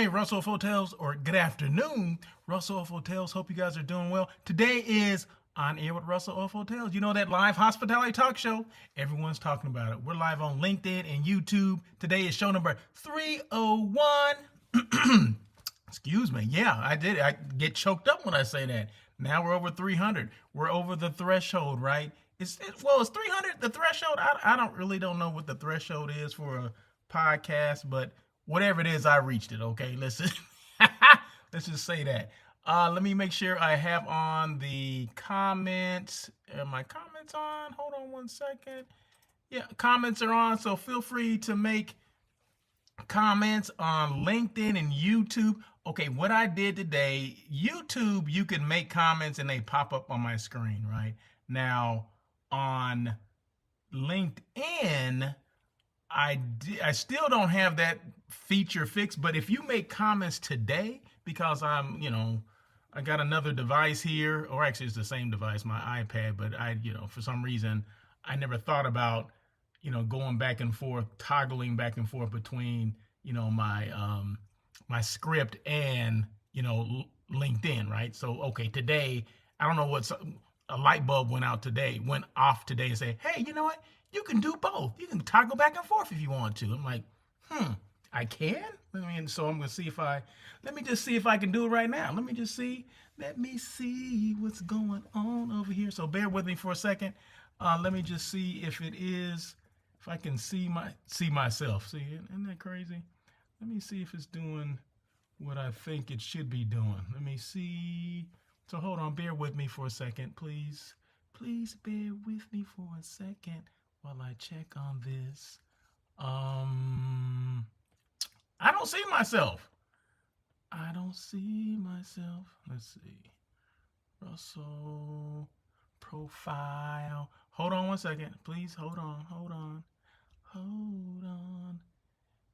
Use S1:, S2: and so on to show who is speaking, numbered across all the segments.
S1: hey, Russell of Hotels, or good afternoon, Russell of Hotels. Hope you guys are doing well. Today is On Air with Russell of Hotels. You know that live hospitality talk show? Everyone's talking about it. We're live on LinkedIn and YouTube. Today is show number 301. Excuse me. Yeah, I did. I get choked up when I say that. Now we're over 300. We're over the threshold, right? It's 300 the threshold. I don't know what the threshold is for a podcast, but whatever it is, I reached it. Okay, let's just say that. Let me make sure I have on the comments. Are my comments on? Hold on one second. Yeah, comments are on, so feel free to make comments on LinkedIn and YouTube. Okay, what I did today, YouTube, you can make comments and they pop up on my screen, right? Now, on LinkedIn, I still don't have that feature fixed, but if you make comments today, because I got another device here, or actually it's the same device, my iPad, but for some reason, I never thought about, going back and forth, toggling back and forth between, my script and, LinkedIn, right? So, okay, today, I don't know a light bulb went off today and say, hey, you know what? You can do both. You can toggle back and forth if you want to. I'm like, I can? So I'm going to let me just see if I can do it right now. Let me see what's going on over here. So bear with me for a second. Let me just see if I can see myself. See, isn't that crazy? Let me see if it's doing what I think it should be doing. Let me see. So hold on, bear with me for a second, please. Please bear with me for a second while I check on this. I don't see myself. Let's see. Russell profile. Hold on one second. Please hold on.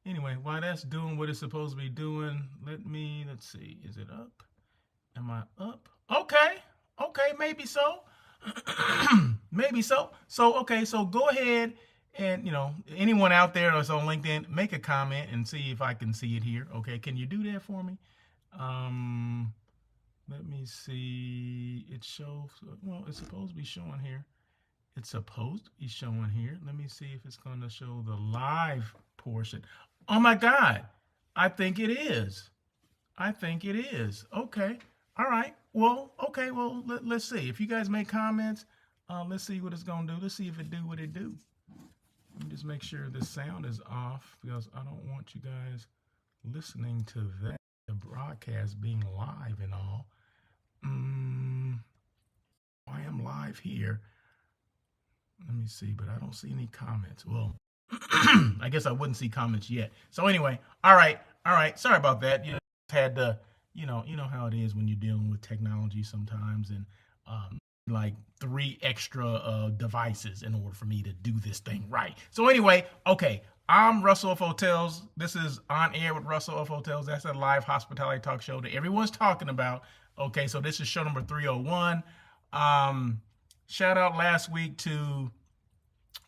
S1: Anyway, while that's doing what it's supposed to be doing, let's see. Is it up? Am I up? Okay, maybe so. Maybe so. So go ahead and, anyone out there that's on LinkedIn, make a comment and see if I can see it here. Okay, can you do that for me? Let me see. It shows, it's supposed to be showing here. Let me see if it's going to show the live portion. Oh my God. I think it is. Okay. All right. Well, okay. Well, let's see. If you guys make comments, let's see what it's going to do. Let's see if it do what it do. Let me just make sure the sound is off because I don't want you guys listening to that, the broadcast being live and all. I am live here. Let me see, but I don't see any comments. Well, I guess I wouldn't see comments yet. So anyway, all right. Sorry about that. Had to, you know how it is when you're dealing with technology sometimes, and like 3 extra devices in order for me to do this thing right. So anyway, okay, I'm Russell of Hotels. This is On Air with Russell of Hotels. That's a live hospitality talk show that everyone's talking about. Okay, so this is show number 301. Shout out last week to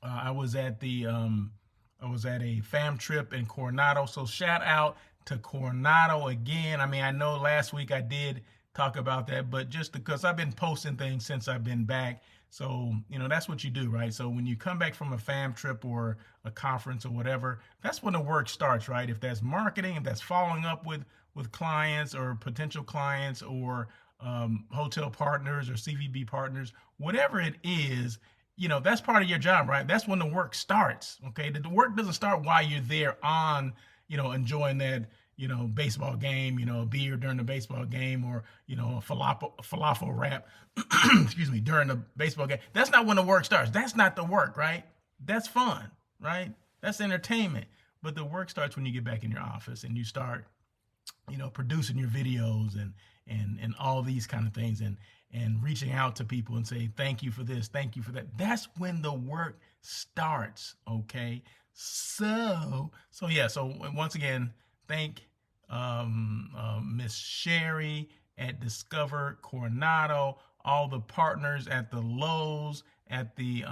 S1: I was at a fam trip in Coronado. So shout out to Coronado again. I know last week I did talk about that, but just because I've been posting things since I've been back. So, that's what you do, right? So when you come back from a fam trip or a conference or whatever, that's when the work starts, right? If that's marketing, if that's following up with clients or potential clients or hotel partners or CVB partners, whatever it is, that's part of your job, right? That's when the work starts, okay? The work doesn't start while you're there on, enjoying that, baseball game, a beer during the baseball game or, a falafel wrap, excuse me, during the baseball game. That's not when the work starts. That's not the work, right? That's fun, right? That's entertainment. But the work starts when you get back in your office and you start, producing your videos and all these kind of things and reaching out to people and say, thank you for this, thank you for that. That's when the work starts, okay? So once again, thank Miss Sherry at Discover Coronado, all the partners at the Lowe's, at the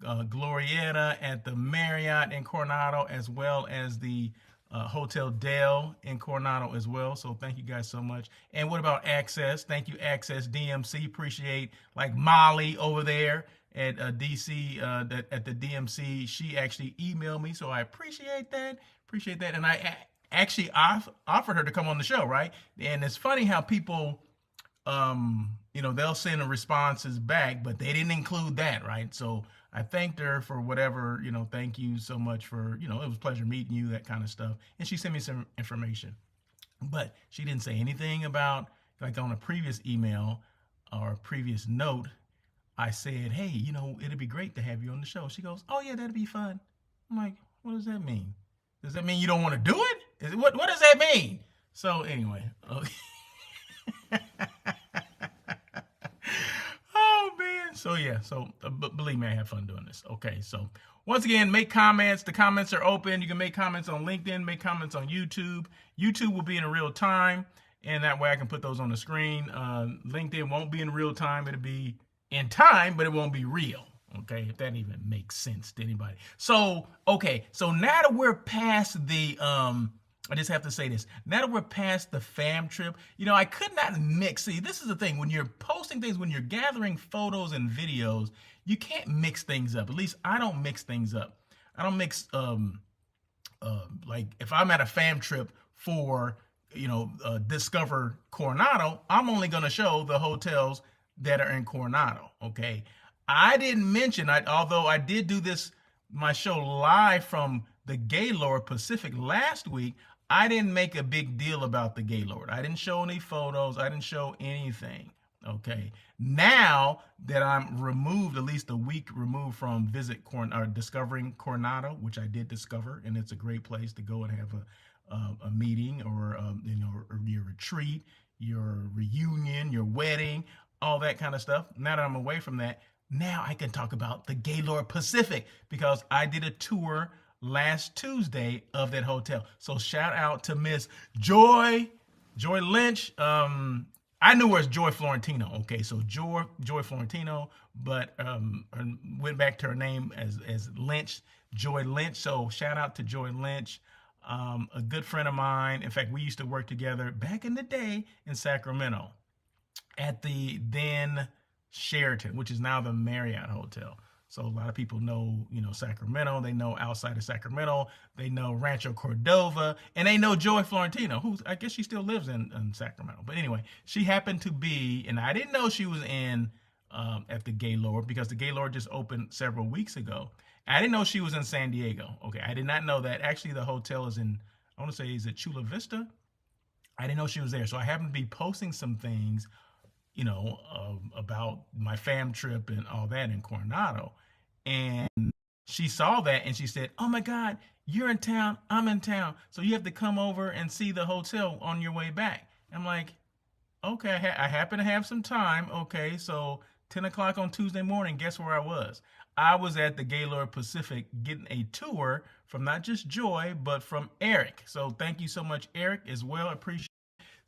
S1: Glorietta, at the Marriott in Coronado, as well as the Hotel Dell in Coronado as well. So thank you guys so much. And what about Access? Thank you, Access DMC. Appreciate like Molly over there at DC at the DMC. She actually emailed me, so I appreciate that. Appreciate that. And actually I've offered her to come on the show, right? And it's funny how people they'll send the responses back, but they didn't include that, right? So I thanked her for whatever, thank you so much for, it was a pleasure meeting you, that kind of stuff. And she sent me some information, but she didn't say anything about, like on a previous email or a previous note, I said, hey, it'd be great to have you on the show. She goes, oh yeah, that'd be fun. I'm like, what does that mean? Does that mean you don't want to do it? What does that mean? So anyway, okay. Oh man. So yeah. So believe me, I have fun doing this. Okay. So once again, make comments. The comments are open. You can make comments on LinkedIn, make comments on YouTube. YouTube will be in real time, and that way I can put those on the screen. LinkedIn won't be in real time. It'll be in time, but it won't be real. Okay, if that even makes sense to anybody. So okay. So now that we're past the I just have to say this. Now that we're past the fam trip, I could not mix. See, this is the thing. When you're posting things, when you're gathering photos and videos, you can't mix things up. At least I don't mix things up. I don't mix, like if I'm at a fam trip for, Discover Coronado, I'm only going to show the hotels that are in Coronado. Okay. I didn't mention, although I did do my show live from the Gaylord Pacific last week, I didn't make a big deal about the Gaylord. I didn't show any photos. I didn't show anything. Okay. Now that I'm removed, at least a week removed from discovering Coronado, which I did discover, and it's a great place to go and have a meeting or your retreat, your reunion, your wedding, all that kind of stuff. Now that I'm away from that, now I can talk about the Gaylord Pacific because I did a tour last Tuesday of that hotel. So shout out to Miss Joy Lynch. I knew her as Joy Florentino. Okay, so Joy Florentino, but went back to her name as Lynch, Joy Lynch. So shout out to Joy Lynch, a good friend of mine. In fact, we used to work together back in the day in Sacramento at the then Sheraton, which is now the Marriott Hotel. So a lot of people know, Sacramento. They know outside of Sacramento. They know Rancho Cordova. And they know Joy Florentino, who I guess she still lives in Sacramento. But anyway, she happened to be, and I didn't know she was at the Gaylord because the Gaylord just opened several weeks ago. I didn't know she was in San Diego. Okay, I did not know that. Actually, the hotel is I want to say, is it Chula Vista? I didn't know she was there. So I happened to be posting some things about my fam trip and all that in Coronado. And she saw that and she said, oh my God, you're in town, I'm in town. So you have to come over and see the hotel on your way back. I'm like, okay, I happen to have some time. Okay, so 10 o'clock on Tuesday morning, guess where I was? I was at the Gaylord Pacific getting a tour from not just Joy, but from Eric. So thank you so much, Eric, as well. Appreciate.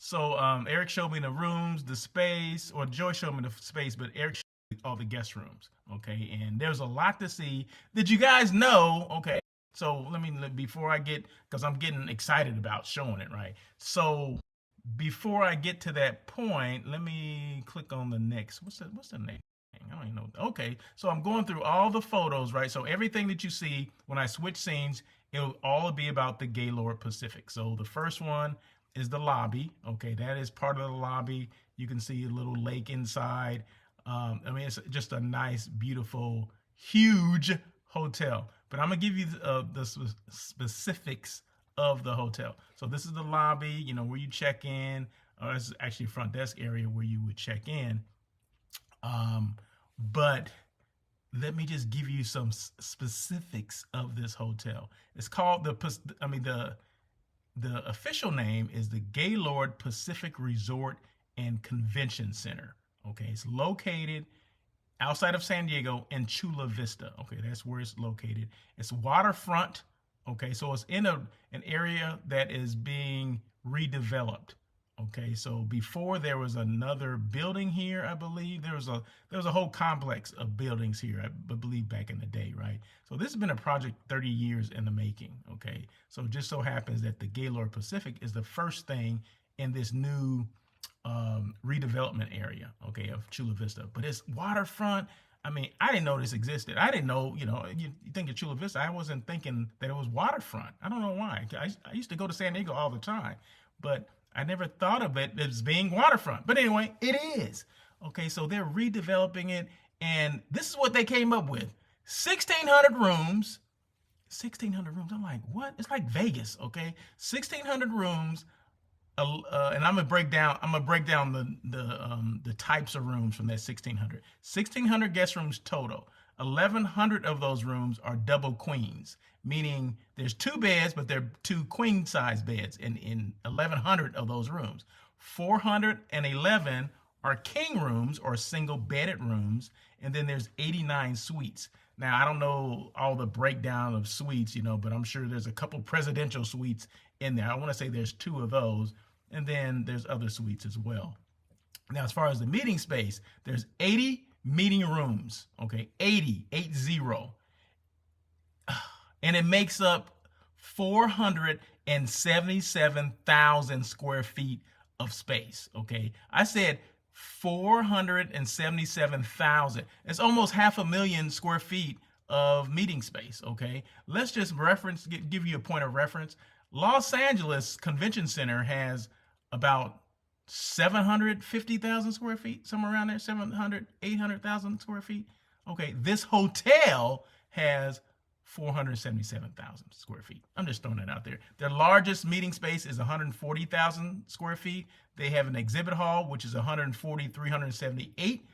S1: So Eric showed me the rooms, the space, or Joy showed me the space, but Eric showed me all the guest rooms. Okay, and there's a lot to see. Did you guys know? Okay, so before I because I'm getting excited about showing it, right? So before I get to that point, let me click on the next. What's the next thing? I don't even know. Okay, so I'm going through all the photos, right? So everything that you see when I switch scenes, it'll all be about the Gaylord Pacific. So the first one is the lobby. Okay, that is part of the lobby. You can see a little lake inside. It's just a nice, beautiful, huge hotel. But I'm gonna give you the specifics of the hotel. So this is the lobby, where you check in. This is actually a front desk area where you would check in. But let me just give you some specifics of this hotel. It's called the official name is the Gaylord Pacific Resort and Convention Center. Okay, it's located outside of San Diego in Chula Vista. Okay, that's where it's located. It's waterfront. Okay, so it's in an area that is being redeveloped. Okay, so before there was another building here, I believe there was a whole complex of buildings here, I believe back in the day, right? So this has been a project 30 years in the making. Okay, so it just so happens that the Gaylord Pacific is the first thing in this new redevelopment area, okay, of Chula Vista. But it's waterfront. I mean, I didn't know this existed. I didn't know, you think of Chula Vista, I wasn't thinking that it was waterfront. I don't know why. I used to go to San Diego all the time, but I never thought of it as being waterfront. But anyway, it is. Okay, so they're redeveloping it, and this is what they came up with: 1,600 rooms. 1,600 rooms. I'm like, what? It's like Vegas, okay? 1,600 rooms. And I'm gonna break down. The types of rooms from that 1,600. 1,600 guest rooms total. 1,100 of those rooms are double queens, meaning there's 2 beds, but they're 2 queen size beds in 1,100 of those rooms. 411 are king rooms or single bedded rooms, and then there's 89 suites. Now I don't know all the breakdown of suites, but I'm sure there's a couple presidential suites in there. I want to say there's 2 of those, and then there's other suites as well. Now, as far as the meeting space, there's 80 meeting rooms, okay, 80, 80. And it makes up 477,000 square feet of space, okay? I said 477,000. It's almost 500,000 square feet of meeting space, okay? Let's just give you a point of reference. Los Angeles Convention Center has about 750,000 square feet, somewhere around there, 700, 800,000 square feet. Okay, this hotel has 477,000 square feet. I'm just throwing that out there. Their largest meeting space is 140,000 square feet. They have an exhibit hall, which is 378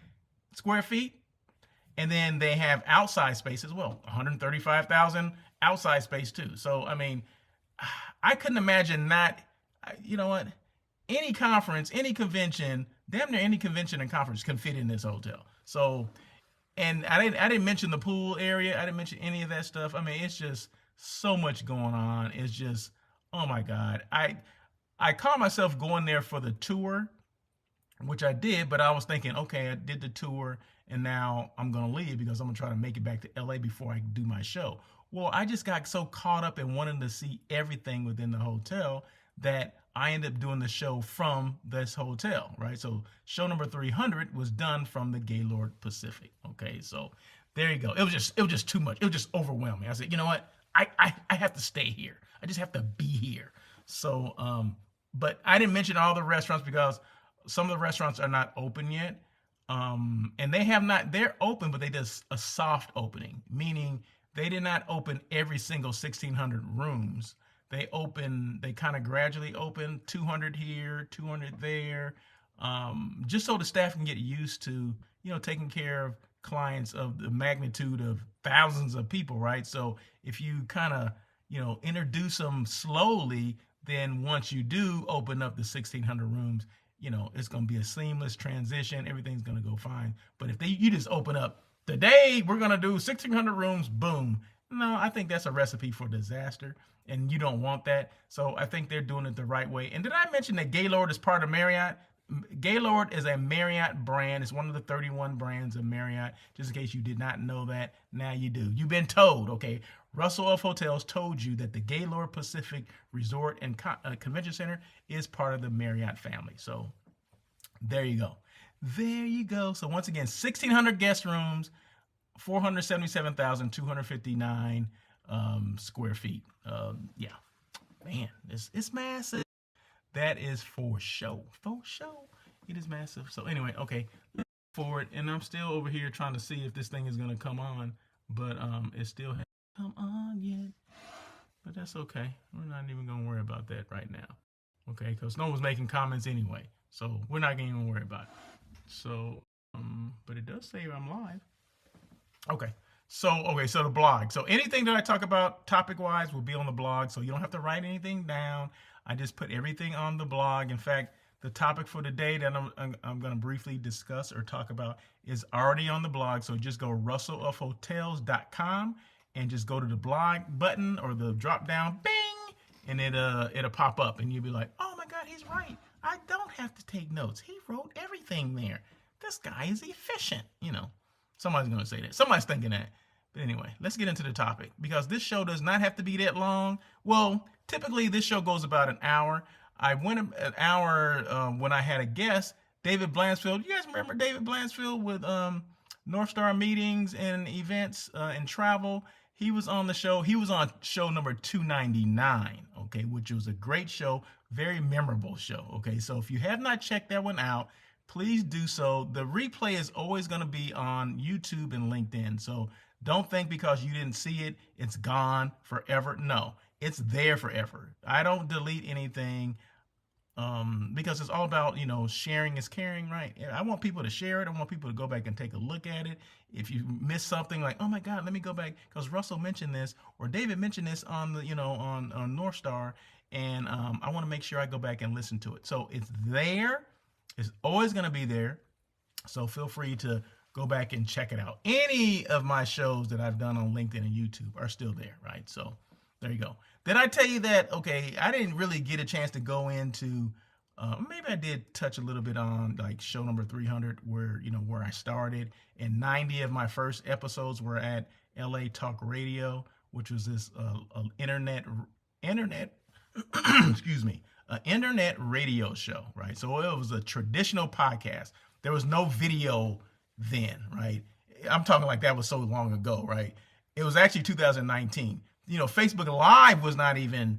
S1: square feet. And then they have outside space as well, 135,000 outside space too. So, I mean, I couldn't imagine not, you know what, any conference, any convention, damn near any convention and conference can fit in this hotel. So, and I didn't mention the pool area. I didn't mention any of that stuff. I mean, it's just so much going on. It's just, oh my God. I caught myself going there for the tour, which I did, but I was thinking, okay, I did the tour and now I'm going to leave because I'm going to try to make it back to LA before I do my show. Well, I just got so caught up in wanting to see everything within the hotel that I ended up doing the show from this hotel, right? So show number 300 was done from the Gaylord Pacific. Okay, so there you go. It was just too much. It was just overwhelming. I said, you know what? I have to stay here. I just have to be here. So, but I didn't mention all the restaurants because some of the restaurants are not open yet. And they're open, but they did a soft opening, meaning they did not open every single 1,600 rooms. They kind of gradually open 200 here, 200 there, just so the staff can get used to, taking care of clients of the magnitude of thousands of people, right? So if you kind of, introduce them slowly, then once you do open up the 1,600 rooms, it's going to be a seamless transition. Everything's going to go fine. But if you just open up, today we're going to do 1,600 rooms, boom. No, I think that's a recipe for disaster, and you don't want that. So I think they're doing it the right way. And did I mention that Gaylord is part of Marriott? Gaylord is a Marriott brand. It's one of the 31 brands of Marriott. Just in case you did not know that, now you do. You've been told, okay? Russell of Hotels told you that the Gaylord Pacific Resort and Convention Center is part of the Marriott family. So there you go. There you go. So once again, 1,600 guest rooms, 477,259 square feet. Yeah, man, it's massive. That is for show. For show. It is massive. So anyway, okay, let's go forward. And I'm still over here trying to see if this thing is going to come on. But it still hasn't come on yet. But that's okay. We're not even going to worry about that right now. Okay, because no one's making comments anyway. So we're not going to even worry about it. So, but it does say I'm live. Okay. So the blog. So anything that I talk about topic-wise will be on the blog. So you don't have to write anything down. I just put everything on the blog. In fact, the topic for today that I'm going to briefly discuss or talk about is already on the blog. So just go russellofhotels.com and just go to the blog button or the drop down, bing, and it'll pop up and you'll be like, oh my God, he's right. I don't have to take notes. He wrote everything there. This guy is efficient. Somebody's going to say that. Somebody's thinking that. But anyway, let's get into the topic, because this show does not have to be that long. Well, typically this show goes about an hour. I went an hour when I had a guest, David Blansfield. You guys remember David Blansfield with North Star Meetings and Events and Travel? He was on the show. He was on show number 299, okay, which was a great show, very memorable show, okay? So if you have not checked that one out, please do so. The replay is always going to be on YouTube and LinkedIn. So don't think because you didn't see it, it's gone forever. No, it's there forever. I don't delete anything because it's all about, sharing is caring, right? I want people to share it. I want people to go back and take a look at it. If you miss something like, oh my God, let me go back because Russell mentioned this or David mentioned this on the, on North Star, and I want to make sure I go back and listen to it. So it's there. It's always going to be there. So feel free to go back and check it out. Any of my shows that I've done on LinkedIn and YouTube are still there, right? So there you go. Did I tell you that, okay, I didn't really get a chance to go into, maybe I did touch a little bit on like show number 300 where, where I started, and 90 of my first episodes were at LA Talk Radio, which was this internet, excuse me, internet radio show, right? So it was a traditional podcast. There was no video then, right? I'm talking like that was so long ago, right? It was actually 2019. Facebook Live was not even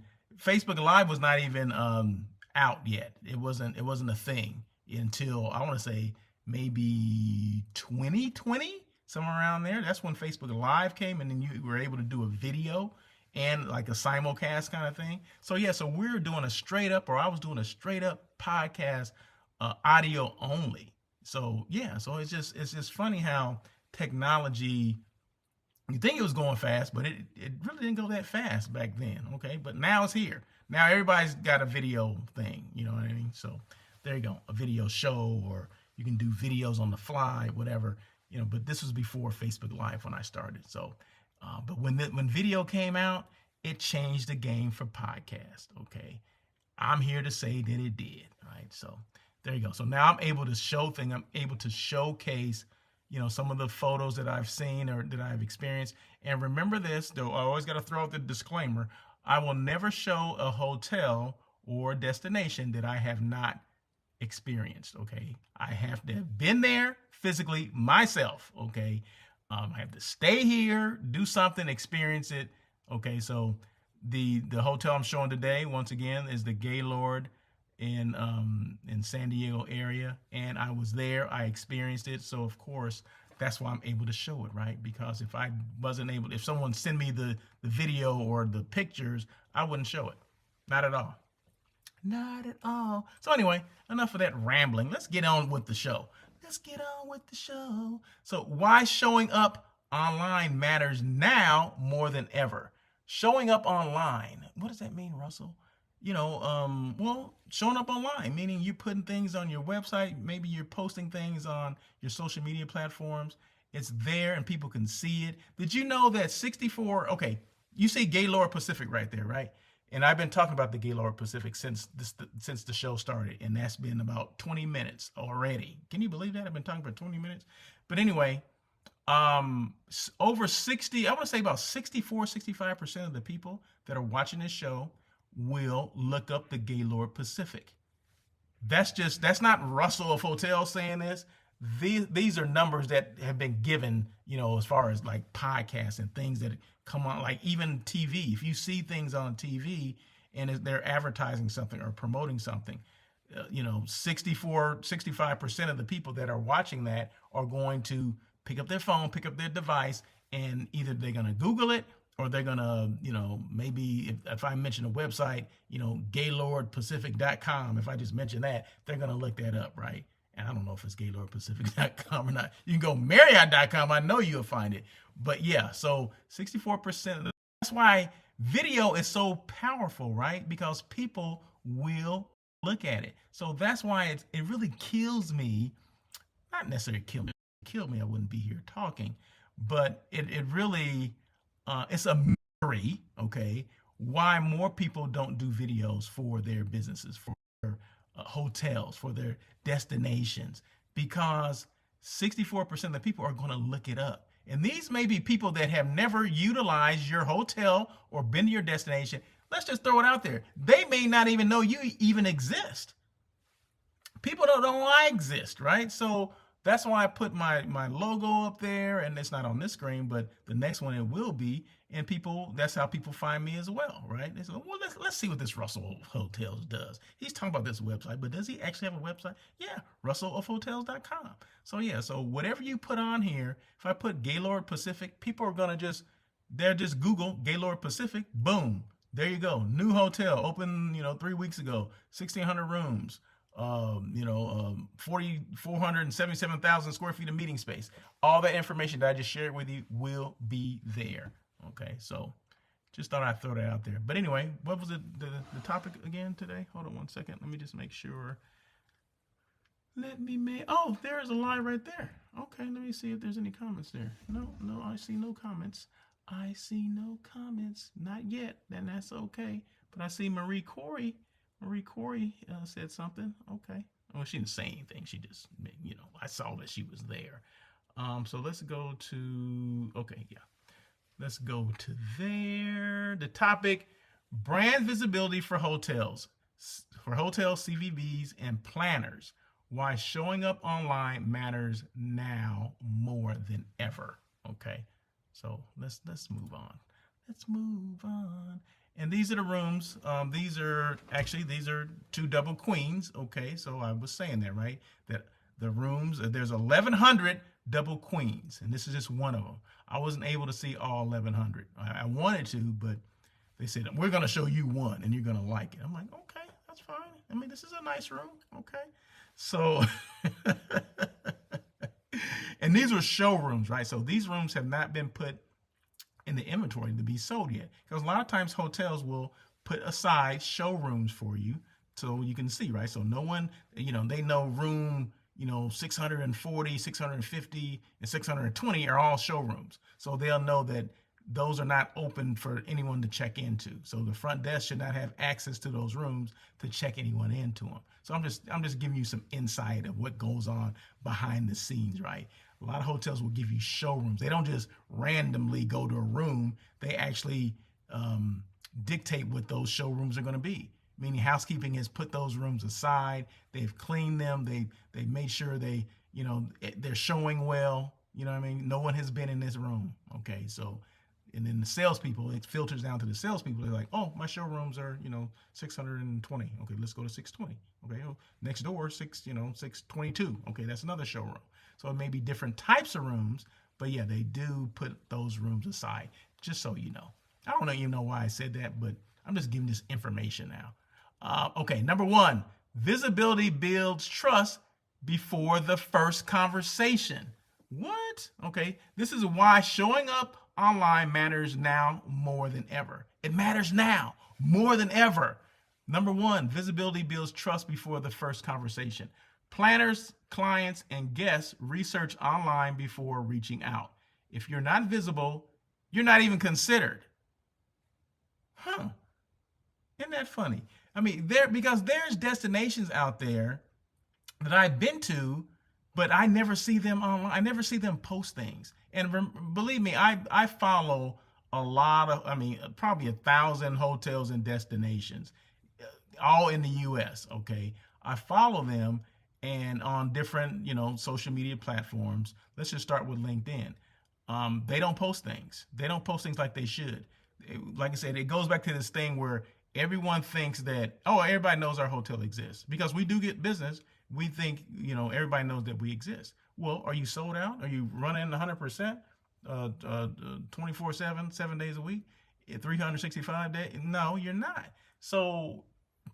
S1: out yet. It wasn't a thing until I want to say maybe 2020, somewhere around there. That's when Facebook Live came, and then you were able to do a video and like a simulcast kind of thing. So yeah, so we're doing a straight up, or I was doing a straight up podcast, audio only. So yeah, so it's just funny how technology, you think it was going fast, but it really didn't go that fast back then, okay? But now it's here. Now everybody's got a video thing, you know what I mean? So there you go, a video show, or you can do videos on the fly, whatever, but this was before Facebook Live when I started. So, but when video came out, it changed the game for podcast, okay? I'm here to say that it did, right? So there you go. So now I'm able to show things. I'm able to showcase, some of the photos that I've seen or that I've experienced. And remember this, though, I always got to throw out the disclaimer. I will never show a hotel or destination that I have not experienced, okay? I have to have been there physically myself, okay? I have to stay here, do something, experience it, okay? So the hotel I'm showing today, once again, is the Gaylord in San Diego area, and I was there. I experienced it, so of course that's why I'm able to show it, right? Because if I wasn't able, if someone sent me the video or the pictures, I wouldn't show it. Not at all. Not at all. So anyway, enough of that rambling. Let's get on with the show. So why showing up online matters now more than ever. Showing up online, what does that mean, Russell? Well, showing up online, meaning you're putting things on your website. Maybe you're posting things on your social media platforms. It's there and people can see it. Did you know that 64, okay, you see Gaylord Pacific right there, right? And I've been talking about the Gaylord Pacific since the show started, and that's been about 20 minutes already. Can you believe that? I've been talking for 20 minutes. But anyway, over 60, I want to say about 65% of the people that are watching this show will look up the Gaylord Pacific. That's not Russell of Hotels saying this. These are numbers that have been given, as far as like podcasts and things that come on, like even TV. If you see things on TV and they're advertising something or promoting something, 65% of the people that are watching that are going to pick up their phone, pick up their device, and either they're going to Google it, or they're going to, maybe if I mention a website, GaylordPacific.com, if I just mention that, they're going to look that up, right? And I don't know if it's GaylordPacific.com or not. You can go Marriott.com. I know you'll find it. But yeah, so 64%. That's why video is so powerful, right? Because people will look at it. So that's why it really kills me. Not necessarily kill me. I wouldn't be here talking. But it really... it's a mystery, okay, why more people don't do videos for their businesses, for their hotels, for their destinations, because 64% of the people are going to look it up. And these may be people that have never utilized your hotel or been to your destination. Let's just throw it out there. They may not even know you even exist. People don't know I exist, right? So that's why I put my logo up there, and it's not on this screen, but the next one it will be. And people, that's how people find me as well, right? They say, well, let's see what this Russell Hotels does. He's talking about this website, but does he actually have a website? Yeah, russellofhotels.com. So yeah, so whatever you put on here, if I put Gaylord Pacific, people are gonna just Google Gaylord Pacific, boom, there you go. New hotel, opened 3 weeks ago, 1,600 rooms. 477,000 square feet of meeting space. All that information that I just shared with you will be there. Okay, so just thought I'd throw that out there. But anyway, what was the topic again today? Hold on one second. Let me just make sure. Oh, there's a lie right there. Okay, let me see if there's any comments there. No, I see no comments. Not yet, then that's okay. But I see Marie Corey said something. Okay. Well, she didn't say anything. She just, I saw that she was there. So let's go to, okay, yeah. Let's go to there. The topic, brand visibility for hotels, CVBs, and planners. Why showing up online matters now more than ever. Okay. So let's move on. And these are the rooms. These are 2 double queens. Okay, so I was saying that, right? That the rooms, there's 1,100 double queens, and this is just one of them. I wasn't able to see all 1,100. I wanted to, but they said, we're going to show you one, and you're going to like it. I'm like, okay, that's fine. I mean, this is a nice room. Okay. So, and these were showrooms, right? So these rooms have not been put in the inventory to be sold yet, because a lot of times hotels will put aside showrooms for you so you can see, right? So no one, they know room 640, 650, and 620 are all showrooms, so they'll know that those are not open for anyone to check into. So the front desk should not have access to those rooms to check anyone into them. So I'm just giving you some insight of what goes on behind the scenes, right? A lot of hotels will give you showrooms. They don't just randomly go to a room. They actually dictate what those showrooms are going to be. Meaning housekeeping has put those rooms aside. They've cleaned them. They made sure they're showing well. You know what I mean? No one has been in this room. Okay, so. And then the salespeople, it filters down to the salespeople. They're like, oh, my showrooms are, 620. Okay, let's go to 620. Okay, next door, 622. Okay, that's another showroom. So it may be different types of rooms, but yeah, they do put those rooms aside, just so you know. I don't even know why I said that, but I'm just giving this information now. Okay, number 1, visibility builds trust before the first conversation. What? Okay, this is why showing up online matters now more than ever. It matters now more than ever. Number 1, visibility builds trust before the first conversation. Planners, clients, and guests research online before reaching out. If you're not visible, you're not even considered. Huh. Isn't that funny? I mean, because there's destinations out there that I've been to, but I never see them online. I never see them post things. And believe me, I follow a lot of, probably 1,000 hotels and destinations, all in the U.S., okay? I follow them and on different, social media platforms. Let's just start with LinkedIn. They don't post things. They don't post things like they should. Like I said, it goes back to this thing where everyone thinks that, everybody knows our hotel exists. Because we do get business, we think, everybody knows that we exist. Well, are you sold out? Are you running 100%, 24/7, 7 days a week, 365 days? No, you're not. So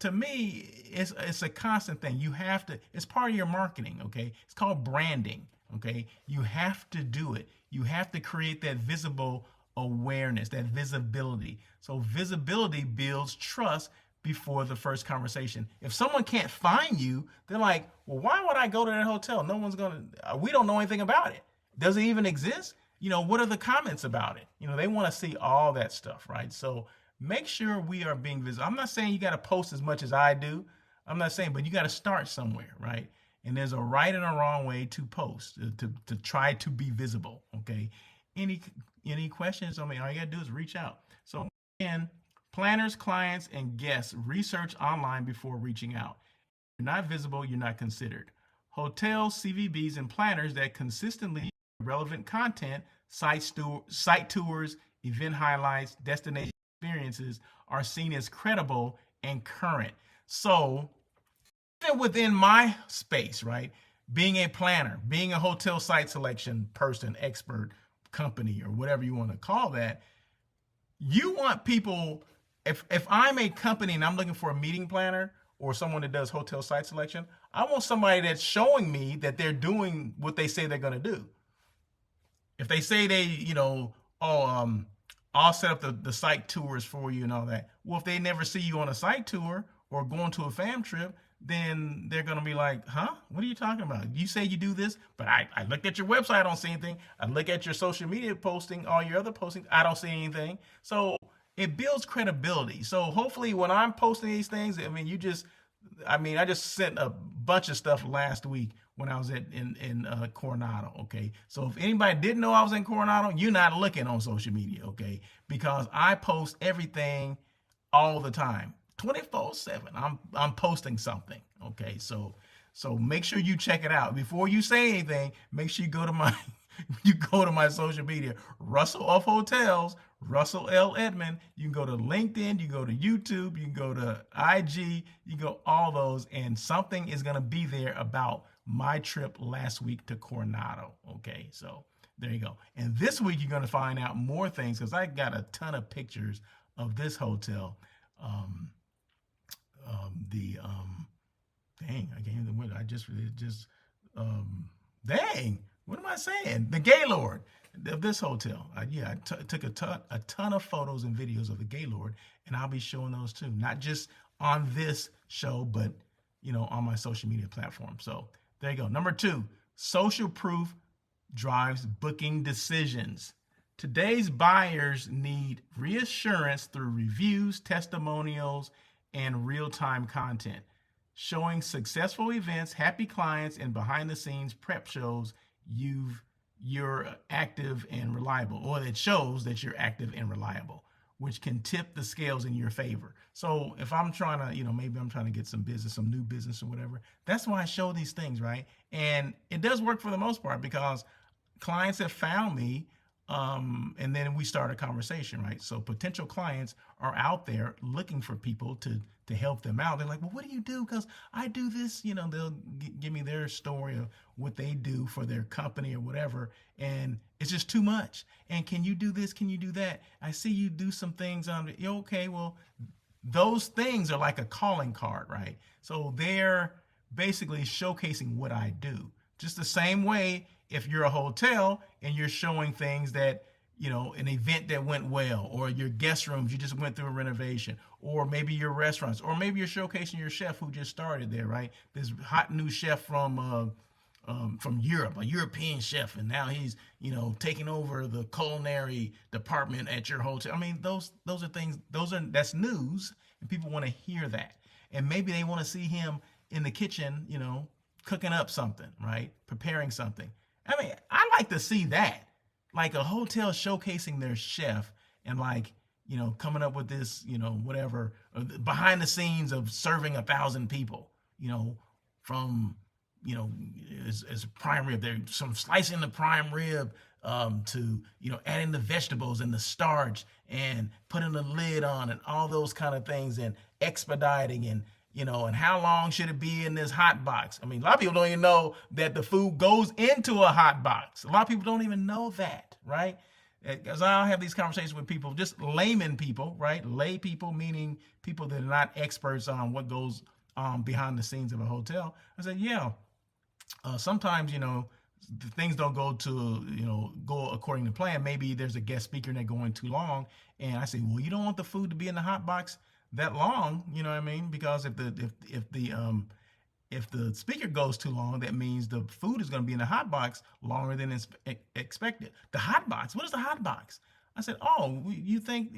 S1: to me, it's a constant thing. You have to, it's part of your marketing, okay? It's called branding, okay? You have to do it. You have to create that visible awareness, that visibility. So visibility builds trust before the first conversation. If someone can't find you, they're like, well, why would I go to that hotel? No one's we don't know anything about it. Does it even exist? What are the comments about it? They want to see all that stuff, right? So make sure we are being visible. I'm not saying you got to post as much as I do. I'm not saying, but you got to start somewhere, right? And there's a right and a wrong way to post to try to be visible. Okay. Any any questions? I mean, all you gotta do is reach out. So again, planners, clients, and guests research online before reaching out. If you're not visible, you're not considered. Hotels, CVBs, and planners that consistently relevant content, site tours, event highlights, destination experiences are seen as credible and current. So even within my space, right? Being a planner, being a hotel site selection person, expert, company, or whatever you want to call that, you want people, if I'm a company and I'm looking for a meeting planner or someone that does hotel site selection, I want somebody that's showing me that they're doing what they say they're going to do. If they say they, I'll set up the site tours for you and all that. Well, if they never see you on a site tour or going to a fam trip, then they're going to be like, huh? What are you talking about? You say you do this, but I looked at your website, I don't see anything. I look at your social media posting, all your other postings, I don't see anything. So it builds credibility. So hopefully when I'm posting these things, I just sent a bunch of stuff last week when I was in Coronado, okay? So if anybody didn't know I was in Coronado, you're not looking on social media, okay? Because I post everything all the time. 24/7. I'm posting something. Okay, so make sure you check it out. Before you say anything, make sure you go to my social media, Russell of Hotels, Russell L. Edmond. You can go to LinkedIn, you can go to YouTube, you can go to IG, you can go all those, and something is gonna be there about my trip last week to Coronado. Okay, so there you go. And this week you're gonna find out more things because I got a ton of pictures of this hotel. Dang, I can't even. Dang, what am I saying? The Gaylord of this hotel. I took a ton of photos and videos of the Gaylord, and I'll be showing those too. Not just on this show, but on my social media platform. So there you go. Number 2, social proof drives booking decisions. Today's buyers need reassurance through reviews, testimonials, and real-time content. Showing successful events, happy clients, and behind-the-scenes prep shows you're active and reliable, or it shows that you're active and reliable, which can tip the scales in your favor. So if I'm trying to, maybe I'm trying to get some business, some new business or whatever, that's why I show these things, right? And it does work for the most part because clients have found me, and then we start a conversation, right? So potential clients are out there looking for people to help them out. They're like, well, what do you do? Because I do this, they'll give me their story of what they do for their company or whatever. And it's just too much. And can you do this? Can you do that? I see you do some things on, okay, well, those things are like a calling card, right? So they're basically showcasing what I do. Just the same way if you're a hotel and you're showing things that, an event that went well, or your guest rooms, you just went through a renovation, or maybe your restaurants, or maybe you're showcasing your chef who just started there, right? This hot new chef from Europe, a European chef, and now he's, taking over the culinary department at your hotel. I mean, those are things, that's news, and people want to hear that. And maybe they want to see him in the kitchen, cooking up something, right? Preparing something. I mean, I like to see that. Like a hotel showcasing their chef and coming up with this, whatever, behind the scenes of serving 1,000 people, from, as prime rib, there's some slicing the prime rib, to, adding the vegetables and the starch and putting the lid on and all those kind of things and expediting and, and how long should it be in this hot box? I mean, a lot of people don't even know that the food goes into a hot box. A lot of people don't even know that, right? Because I'll have these conversations with people, just layman people, right? Lay people, meaning people that are not experts on what goes on behind the scenes of a hotel. I said, sometimes, things don't go according to plan. Maybe there's a guest speaker and they're going too long. And I say, well, you don't want the food to be in the hot box that long, you know what I mean? Because if the speaker goes too long, that means the food is going to be in the hot box longer than expected. The hot box, what is the hot box? I said, how do you think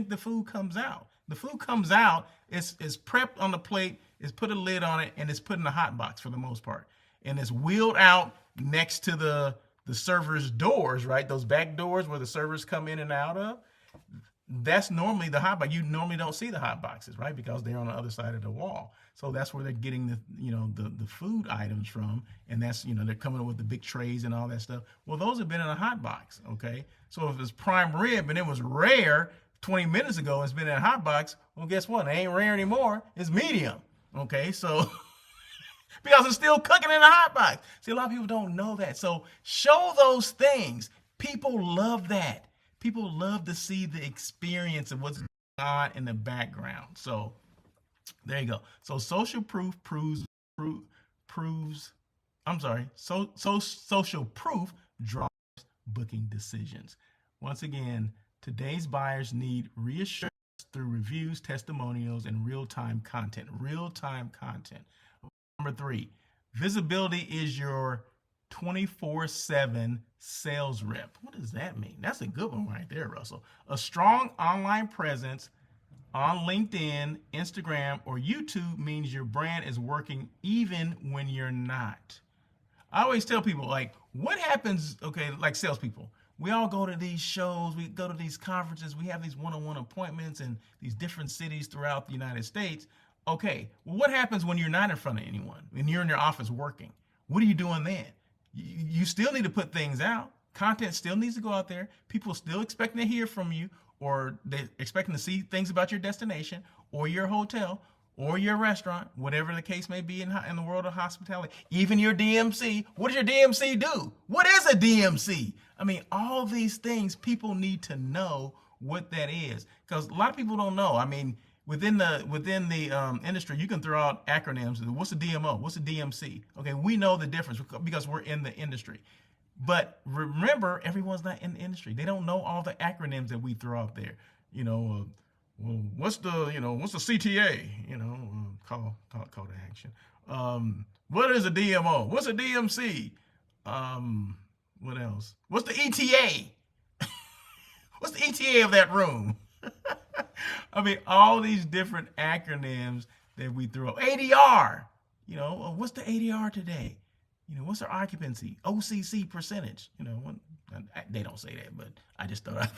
S1: the food comes out? The food comes out, it's prepped on the plate, is put a lid on it and it's put in a hot box for the most part. And it's wheeled out next to the server's doors, right? Those back doors where the servers come in and out of. That's normally the hot box. You normally don't see the hot boxes, right? Because they're on the other side of the wall. So that's where they're getting the food items from. And that's, they're coming up with the big trays and all that stuff. Well, those have been in a hot box, okay? So if it's prime rib and it was rare 20 minutes ago, it's been in a hot box, well, guess what? It ain't rare anymore. It's medium, okay? So because it's still cooking in a hot box. See, a lot of people don't know that. So show those things. People love that. People love to see the experience of what's going on in the background. So there you go. So social proof social proof drives booking decisions. Once again, today's buyers need reassurance through reviews, testimonials, and real-time content. Real-time content. Number 3, visibility is your 24/7 sales rep. What does that mean? That's a good one right there, Russell. A strong online presence on LinkedIn, Instagram, or YouTube means your brand is working even when you're not. I always tell people, like, what happens, okay, like salespeople. We all go to these shows, we go to these conferences, we have these one-on-one appointments in these different cities throughout the United States. Okay, well, what happens when you're not in front of anyone, when you're in your office working? What are you doing then? You still need to put things out. Content still needs to go out there. People still expecting to hear from you, or they're expecting to see things about your destination or your hotel or your restaurant, whatever the case may be in the world of hospitality. Even your DMC. What does your DMC do? What is a DMC? I mean, all these things, people need to know what that is, because a lot of people don't know. I mean, within the industry, you can throw out acronyms. What's a DMO? What's a DMC? Okay, we know the difference because we're in the industry. But remember, everyone's not in the industry. They don't know all the acronyms that we throw out there. Well, what's the CTA? Call to action. What is a DMO? What's a DMC? What else? What's the ETA? What's the ETA of that room? I mean, all these different acronyms that we throw. ADR, what's the ADR today? What's their occupancy? OCC percentage? They don't say that, but I just thought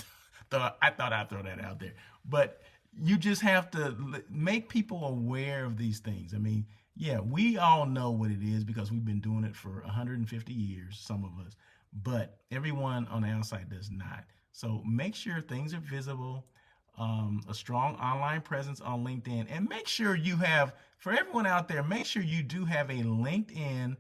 S1: I'd throw that out there. But you just have to make people aware of these things. I mean, yeah, we all know what it is because we've been doing it for 150 years, some of us, but everyone on the outside does not. So make sure things are visible. A strong online presence on LinkedIn, and make sure you have, for everyone out there, make sure you do have a LinkedIn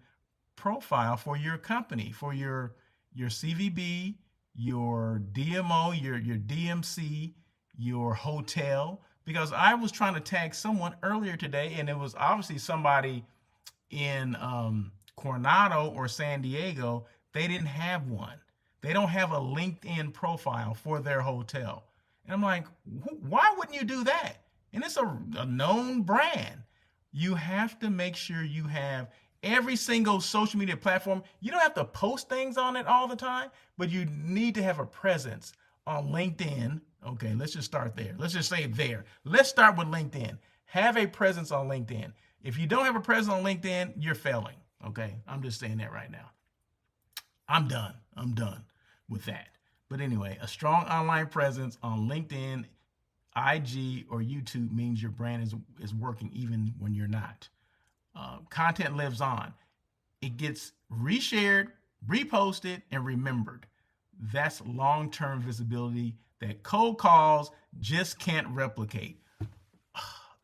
S1: profile for your company, for your CVB, your DMO, your DMC, your hotel, because I was trying to tag someone earlier today, and it was obviously somebody in Coronado or San Diego. They didn't have one. They don't have a LinkedIn profile for their hotel. And I'm like, why wouldn't you do that? And it's a known brand. You have to make sure you have every single social media platform. You don't have to post things on it all the time, but you need to have a presence on LinkedIn. Okay, let's just start there. Let's just say there. Let's start with LinkedIn. Have a presence on LinkedIn. If you don't have a presence on LinkedIn, you're failing. Okay, I'm just saying that right now. I'm done with that. But anyway, a strong online presence on LinkedIn, IG, or YouTube means your brand is working even when you're not. Content lives on. It gets reshared, reposted, and remembered. That's long-term visibility that cold calls just can't replicate.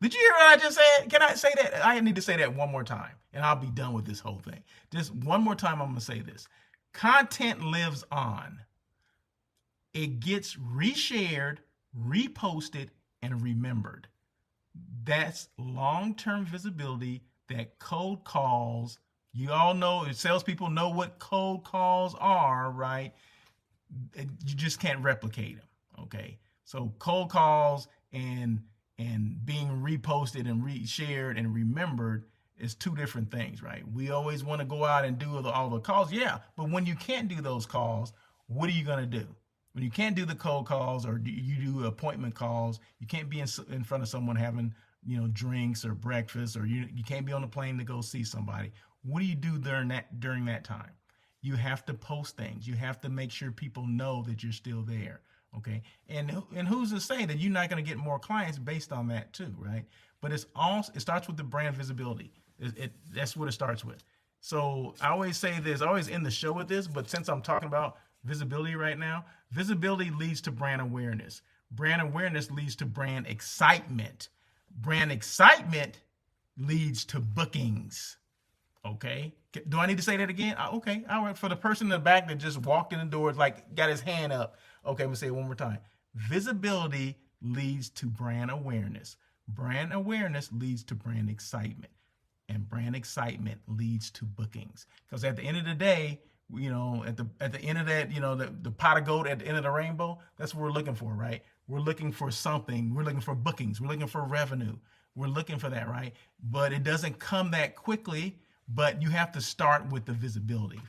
S1: Did you hear what I just said? Can I say that? I need to say that one more time, and I'll be done with this whole thing. Just one more time, I'm going to say this. Content lives on. It gets reshared, reposted, and remembered. That's long-term visibility that cold calls, you all know, salespeople know what cold calls are, right? You just can't replicate them, okay? So cold calls and being reposted and reshared and remembered is two different things, right? We always want to go out and do all the calls, yeah, but when you can't do those calls, what are you going to do? When you can't do the cold calls or you do appointment calls, you can't be in front of someone having drinks or breakfast, or you can't be on the plane to go see somebody. What do you do during that time? You have to post things. You have to make sure people know that you're still there. Okay. And who's to say that you're not going to get more clients based on that too, right? But it starts with the brand visibility. That's what it starts with. So I always say this, I always end the show with this, but since I'm talking about visibility right now, visibility leads to brand awareness. Brand awareness leads to brand excitement. Brand excitement leads to bookings. Okay. Do I need to say that again? Okay. All right. For the person in the back that just walked in the doors, like got his hand up. Okay. I'm going to say it one more time. Visibility leads to brand awareness. Brand awareness leads to brand excitement. And brand excitement leads to bookings. Because at the end of the day, at the end of that, the pot of gold at the end of the rainbow, that's what we're looking for, right? We're looking for something. We're looking for bookings. We're looking for revenue. We're looking for that, right? But it doesn't come that quickly, but you have to start with the visibility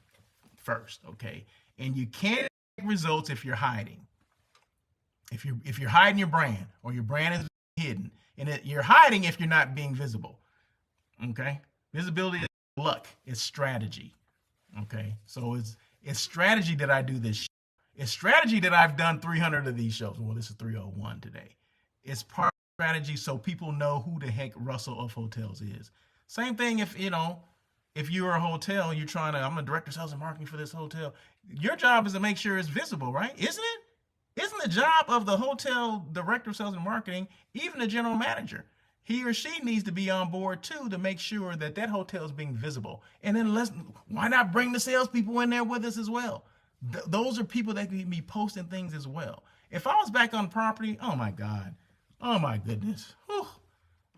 S1: first, okay? And you can't get results if you're hiding. If you're hiding your brand, or your brand is hidden, and you're hiding if you're not being visible. Okay, visibility is luck. It's strategy. Okay, so it's strategy that I do this show. It's strategy that I've done 300 of these shows. Well, this is 301 today. It's part of strategy so people know who the heck Russell of Hotels is. Same thing if you're a hotel, I'm a director of sales and marketing for this hotel. Your job is to make sure it's visible, right? Isn't it? Isn't the job of the hotel director of sales and marketing, even the general manager? He or she needs to be on board too to make sure that hotel is being visible. And then why not bring the salespeople in there with us as well? Those are people that can be posting things as well. If I was back on property, oh my God, oh my goodness, whew,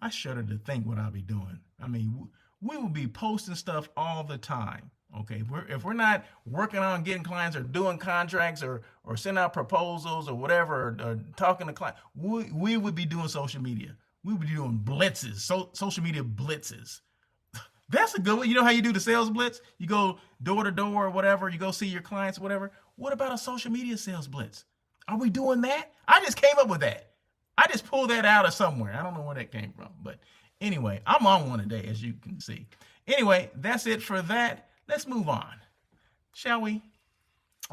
S1: I shudder to think what I'll be doing. I mean, we will be posting stuff all the time. Okay, if we're not working on getting clients or doing contracts or sending out proposals or whatever, or talking to clients, we would be doing social media. We would be doing blitzes, social media blitzes. That's a good one. You know how you do the sales blitz? You go door to door or whatever. You go see your clients, whatever. What about a social media sales blitz? Are we doing that? I just came up with that. I just pulled that out of somewhere. I don't know where that came from. But anyway, I'm on one today, as you can see. Anyway, that's it for that. Let's move on, shall we?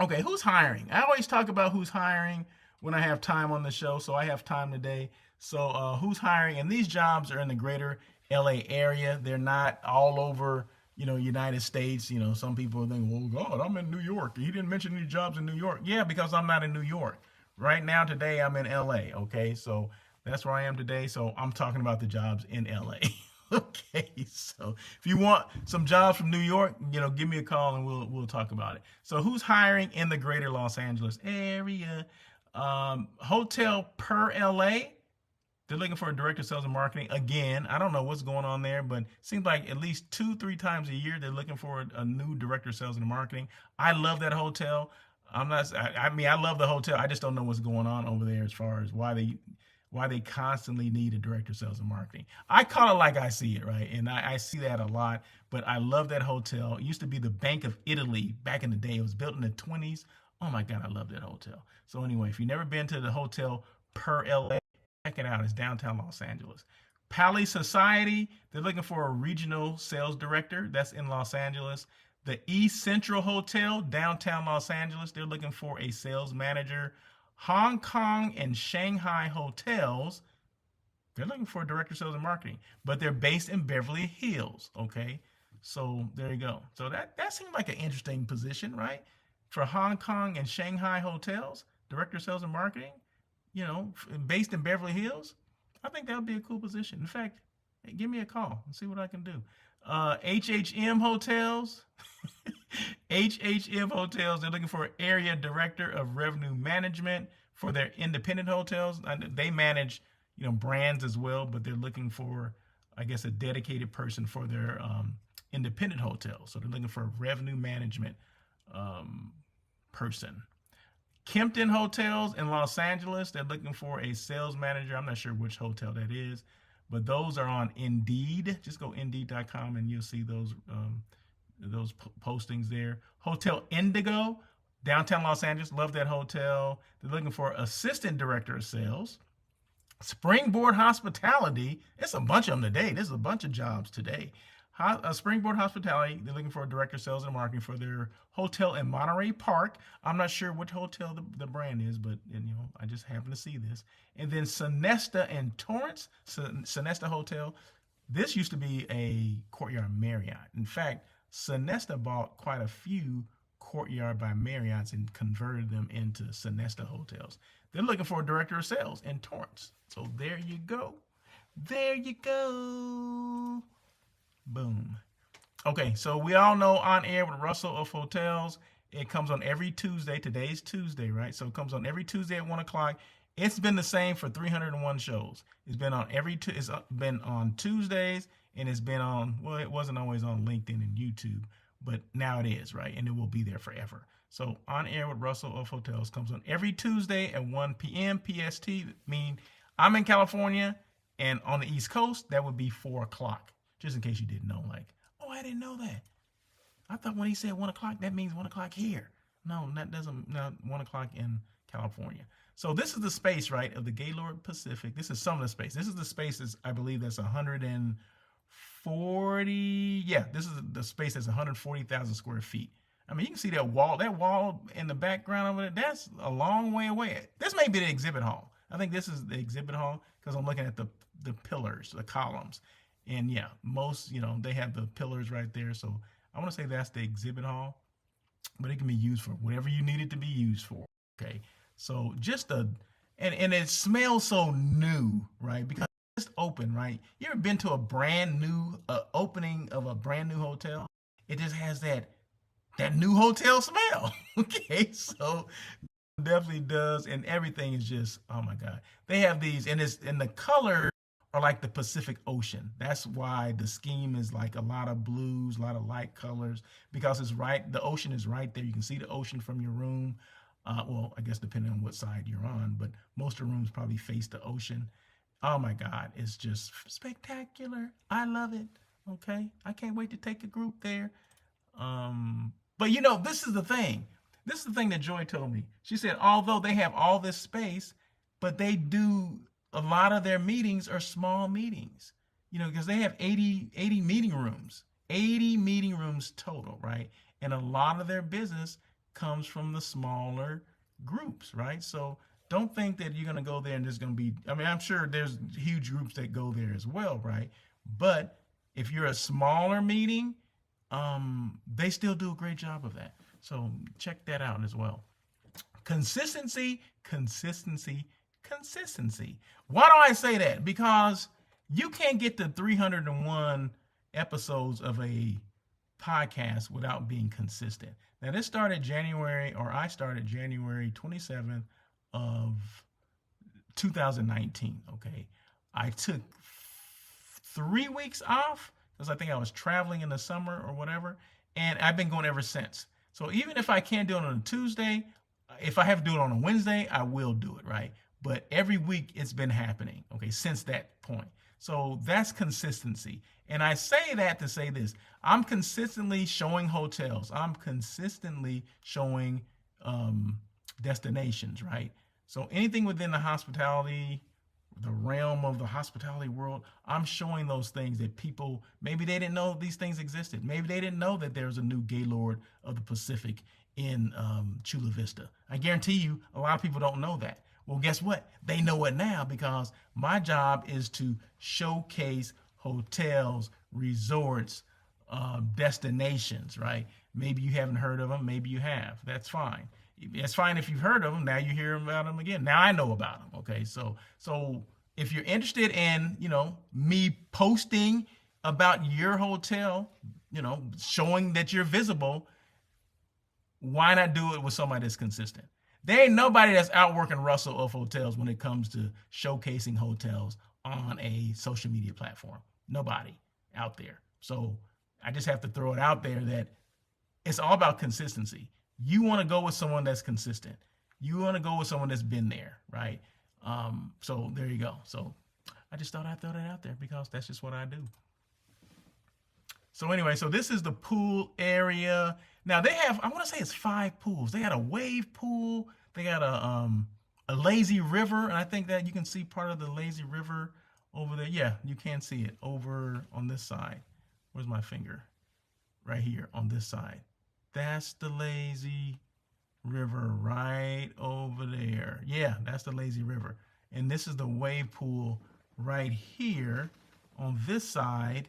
S1: Okay, who's hiring? I always talk about who's hiring when I have time on the show, so I have time today. So who's hiring? And these jobs are in the greater LA area. They're not all over, United States. Some people think, well, God, I'm in New York. He didn't mention any jobs in New York. Yeah, because I'm not in New York. Right now, today, I'm in LA. Okay, so that's where I am today. So I'm talking about the jobs in LA. Okay, so if you want some jobs from New York, give me a call and we'll talk about it. So who's hiring in the greater Los Angeles area? Hotel Per LA. They're looking for a director of sales and marketing. Again, I don't know what's going on there, but it seems like at least 2-3 times a year they're looking for a new director of sales and marketing. I love that hotel. I love the hotel. I just don't know what's going on over there as far as why they constantly need a director of sales and marketing. I call it like I see it, right? And I see that a lot, but I love that hotel. It used to be the Bank of Italy back in the day. It was built in the 20s. Oh my God, I love that hotel. So anyway, if you've never been to the Hotel Per LA, check it out. It's downtown Los Angeles. Pali Society, they're looking for a regional sales director. That's in Los Angeles. The East Central Hotel, downtown Los Angeles, they're looking for a sales manager. Hong Kong and Shanghai Hotels, they're looking for a director of sales and marketing, but they're based in Beverly Hills. Okay, so there you go. So that seemed like an interesting position, right? For Hong Kong and Shanghai Hotels, director of sales and marketing, based in Beverly Hills. I think that would be a cool position. In fact, hey, give me a call and see what I can do. HHM Hotels. HHM Hotels, they're looking for an area director of revenue management for their independent hotels. They manage, brands as well, but they're looking for, I guess, a dedicated person for their independent hotels. So they're looking for a revenue management person. Kimpton Hotels in Los Angeles, they're looking for a sales manager. I'm not sure which hotel that is, but those are on Indeed. Just go Indeed.com and you'll see those postings there. Hotel Indigo, downtown Los Angeles. Love that hotel. They're looking for assistant director of sales. Springboard Hospitality, it's a bunch of them today. There's a bunch of jobs today. Springboard Hospitality, they're looking for a director of sales and marketing for their hotel in Monterey Park. I'm not sure which hotel the brand is, but I just happen to see this. And then Sonesta and Torrance, Sonesta Hotel. This used to be a Courtyard Marriott. In fact, Sonesta bought quite a few Courtyard by Marriotts and converted them into Sonesta hotels. They're looking for a director of sales in Torrance. So there you go. There you go. Boom. Okay, so we all know On Air with Russell of Hotels. It comes on every Tuesday. Today's Tuesday, right? So it comes on every Tuesday at 1 o'clock. It's been the same for 301 shows. It's been on it's been on Tuesdays, and it's been on, well, it wasn't always on LinkedIn and YouTube, but now it is, right? And it will be there forever. So On Air with Russell of Hotels comes on every Tuesday at 1 p.m. PST. Meaning I'm in California, and on the East Coast, that would be 4 o'clock. Just in case you didn't know, like, oh, I didn't know that. I thought when he said 1 o'clock, that means 1 o'clock here. No, that doesn't, not 1 o'clock in California. So this is the space, right, of the Gaylord Pacific. This is some of the space. This is the space that's, I believe that's 140. Yeah, this is the space that's 140,000 square feet. I mean, you can see that wall in the background over there. That's a long way away. This may be the exhibit hall. I think this is the exhibit hall because I'm looking at the pillars, the columns. And yeah, most, they have the pillars right there. So I want to say that's the exhibit hall, but it can be used for whatever you need it to be used for. Okay. So and it smells so new, right? Because it's just open, right? You ever been to a brand new opening of a brand new hotel? It just has that new hotel smell. Okay. So definitely does. And everything is just, oh my God. They have these, and the color are like the Pacific Ocean. That's why the scheme is like a lot of blues, a lot of light colors, because it's right, the ocean is right there. You can see the ocean from your room. Well, I guess depending on what side you're on, but most of the rooms probably face the ocean. Oh my God, it's just spectacular. I love it. Okay, I can't wait to take a group there. But this is the thing. This is the thing that Joy told me. She said, although they have all this space, but they do a lot of their meetings are small meetings, because they have 80 meeting rooms, 80 meeting rooms total, right? And a lot of their business comes from the smaller groups, right? So don't think that you're going to go there and there's going to be, I mean, I'm sure there's huge groups that go there as well, right? But if you're a smaller meeting, they still do a great job of that. So check that out as well. Consistency. Why do I say that? Because you can't get to 301 episodes of a podcast without being consistent. Now, I started January 27th of 2019, okay? I took 3 weeks off because I think I was traveling in the summer or whatever, and I've been going ever since. So even if I can't do it on a Tuesday, if I have to do it on a Wednesday, I will do it, right? But every week it's been happening, okay, since that point. So that's consistency. And I say that to say this. I'm consistently showing hotels. I'm consistently showing destinations, right? So anything within the hospitality, the realm of the hospitality world, I'm showing those things that people, maybe they didn't know these things existed. Maybe they didn't know that there's a new Gaylord of the Pacific in Chula Vista. I guarantee you a lot of people don't know that. Well, guess what? They know it now because my job is to showcase hotels, resorts, destinations, right? Maybe you haven't heard of them. Maybe you have. That's fine. It's fine if you've heard of them. Now you hear about them again. Now I know about them. Okay. So if you're interested in, me posting about your hotel, showing that you're visible, why not do it with somebody that's consistent? There ain't nobody that's outworking Russell of Hotels when it comes to showcasing hotels on a social media platform. Nobody out there. So I just have to throw it out there that it's all about consistency. You want to go with someone that's consistent. You want to go with someone that's been there, right? So there you go. So I just thought I'd throw that out there because that's just what I do. So anyway, so this is the pool area. Now they have, I want to say it's 5 pools. They got a wave pool. They got a a lazy river, and I think that you can see part of the lazy river over there. Yeah, you can see it over on this side. Where's my finger? Right here on this side. That's the lazy river right over there. Yeah, that's the lazy river. And this is the wave pool right here on this side.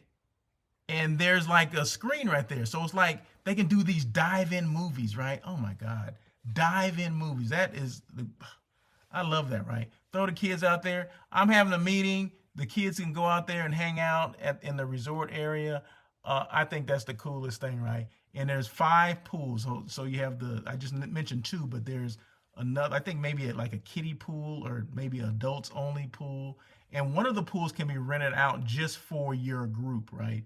S1: And there's like a screen right there. So it's like they can do these dive-in movies, right? Oh my God. Dive-in movies. I love that, right? Throw the kids out there. I'm having a meeting. The kids can go out there and hang out in the resort area. I think that's the coolest thing, right? And there's 5 pools. So you have I just mentioned 2, but there's another, I think maybe like a kiddie pool or maybe adults only pool. And one of the pools can be rented out just for your group, right?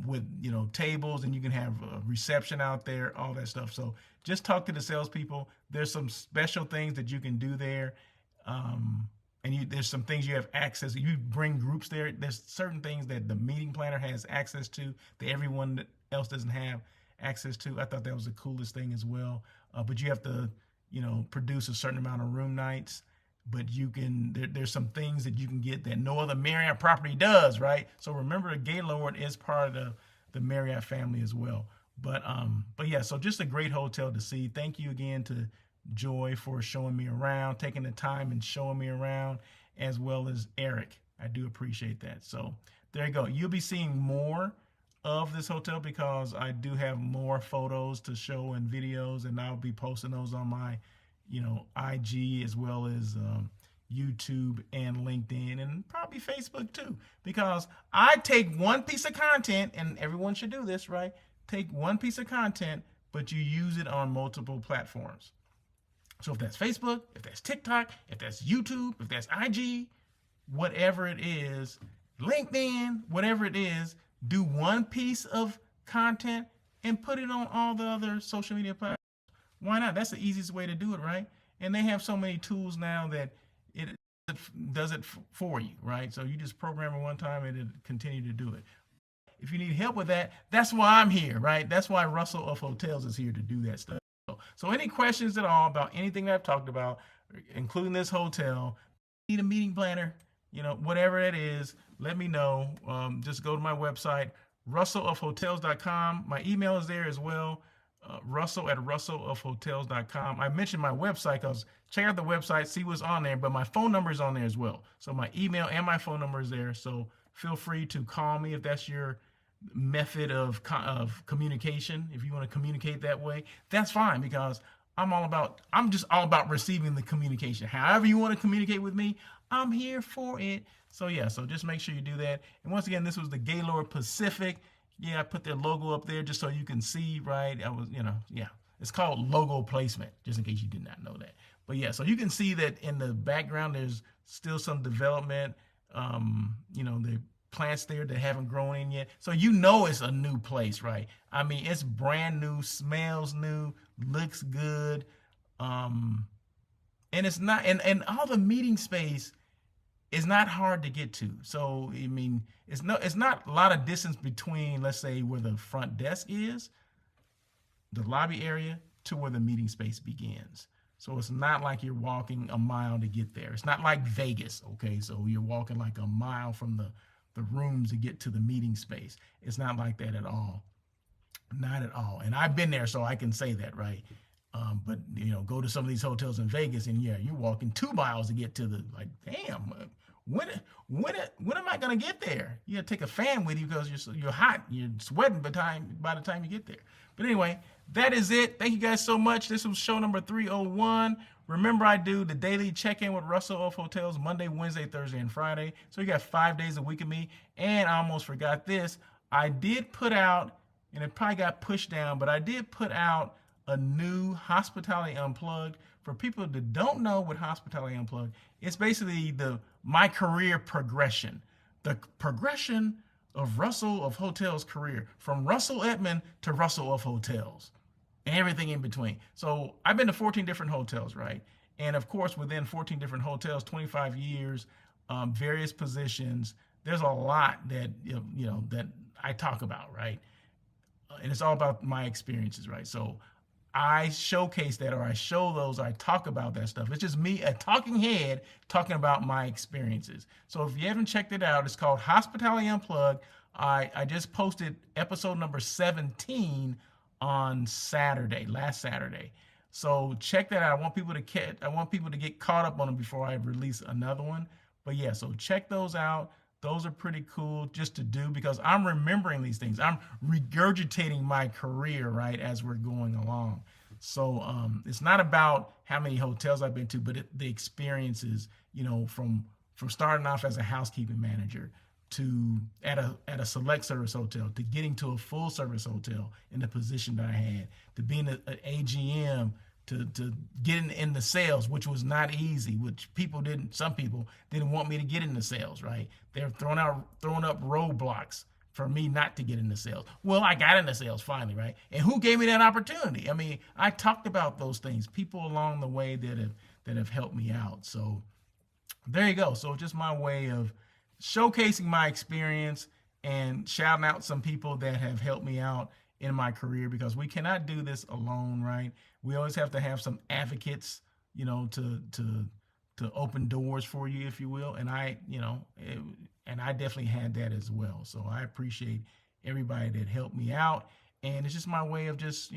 S1: With, tables, and you can have a reception out there, all that stuff. So just talk to the salespeople. There's some special things that you can do there. And there's some things you have access. You bring groups there. There's certain things that the meeting planner has access to that everyone else doesn't have access to. I thought that was the coolest thing as well. But you have to, produce a certain amount of room nights. But there's some things that you can get that no other Marriott property does, right? So remember, the Gaylord is part of the Marriott family as well. But yeah, so just a great hotel to see. Thank you again to Joy for showing me around, taking the time and showing me around, as well as Eric. I do appreciate that. So there you go. You'll be seeing more of this hotel because I do have more photos to show and videos, and I'll be posting those on my IG, as well as YouTube and LinkedIn, and probably Facebook too, because I take one piece of content, and everyone should do this, right? Take one piece of content, but you use it on multiple platforms. So if that's Facebook, if that's TikTok, if that's YouTube, if that's IG, whatever it is, LinkedIn, whatever it is, do one piece of content and put it on all the other social media platforms. Why not? That's the easiest way to do it, right? And they have so many tools now that it does it for you, right? So you just program it one time and it'll continue to do it. If you need help with that, that's why I'm here, right? That's why Russell of Hotels is here to do that stuff. So any questions at all about anything that I've talked about, including this hotel, need a meeting planner, whatever it is, let me know. Just go to my website, russellofhotels.com. My email is there as well. Russell@russellofhotels.com. I mentioned my website because check out the website, see what's on there, but my phone number is on there as well. So my email and my phone number is there. So feel free to call me if that's your method of communication. If you want to communicate that way, that's fine, because I'm just all about receiving the communication. However you want to communicate with me, I'm here for it. So yeah, so just make sure you do that. And once again, this was the Gaylord Pacific. Yeah, I put their logo up there just so you can see, right? Yeah. It's called logo placement, just in case you did not know that. But yeah, so you can see that in the background, there's still some development. The plants there that haven't grown in yet. So it's a new place, right? I mean, it's brand new, smells new, looks good. And it's not, and all the meeting space is not hard to get to. So, I mean, it's not a lot of distance between, let's say, where the front desk is, the lobby area, to where the meeting space begins. So it's not like you're walking a mile to get there. It's not like Vegas, okay? So you're walking like a mile from the rooms to get to the meeting space. It's not like that at all. Not at all. And I've been there, so I can say that, right? But go to some of these hotels in Vegas, and yeah, you're walking 2 miles to get to damn, when am I gonna get there? You gotta take a fan with you because you're hot, you're sweating by the time you get there. But anyway, that is it. Thank you guys so much. This was show number 301. Remember, I do the daily check-in with Russell of Hotels Monday, Wednesday, Thursday, and Friday. So you got 5 days a week of me. And I almost forgot this. I did put out, and it probably got pushed down, but I did put out a new Hospitality Unplugged. For people that don't know what Hospitality Unplugged, it's basically my career progression. The progression of Russell of Hotels' career, from Russell Edmond to Russell of Hotels, and everything in between. So I've been to 14 different hotels, right? And of course, within 14 different hotels, 25 years, various positions, there's a lot that, that I talk about, right? And it's all about my experiences, right? So I showcase that, or I show those, or I talk about that stuff. It's just me, a talking head, talking about my experiences. So if you haven't checked it out, it's called Hospitality Unplugged. I just posted episode number 17 on Saturday, last Saturday. So check that out. I want people to get caught up on them before I release another one. But yeah, so check those out. Those are pretty cool just to do because I'm remembering these things. I'm regurgitating my career, right, as we're going along. So it's not about how many hotels I've been to, but the experiences, from starting off as a housekeeping manager to at a select service hotel, to getting to a full service hotel in the position that I had, to being an AGM, to getting in the sales, which was not easy, which some people didn't want me to get into sales, right? They're throwing up roadblocks for me not to get into sales. Well, I got into sales finally, right? And who gave me that opportunity? I mean, I talked about those things, people along the way that have helped me out. So there you go. So just my way of showcasing my experience and shouting out some people that have helped me out in my career, because we cannot do this alone, right? We always have to have some advocates, to open doors for you, if you will. And I definitely had that as well. So I appreciate everybody that helped me out. And it's just my way of just,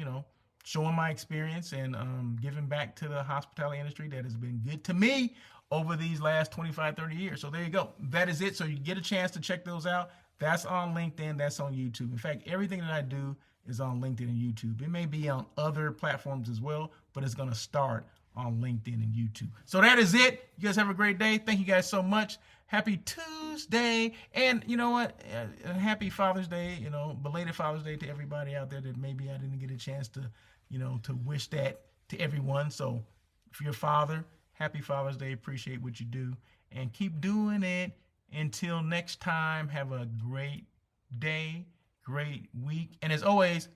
S1: showing my experience and giving back to the hospitality industry that has been good to me over these last 25, 30 years. So there you go. That is it. So you get a chance to check those out. That's on LinkedIn. That's on YouTube. In fact, everything that I do is on LinkedIn and YouTube. It may be on other platforms as well, but it's going to start on LinkedIn and YouTube. So that is it. You guys have a great day. Thank you guys so much. Happy Tuesday. And you know what? Happy Father's Day, belated Father's Day to everybody out there that maybe I didn't get a chance to, to wish that to everyone. So if you're a father, happy Father's Day. Appreciate what you do and keep doing it. Until next time, have a great day, great week. And as always,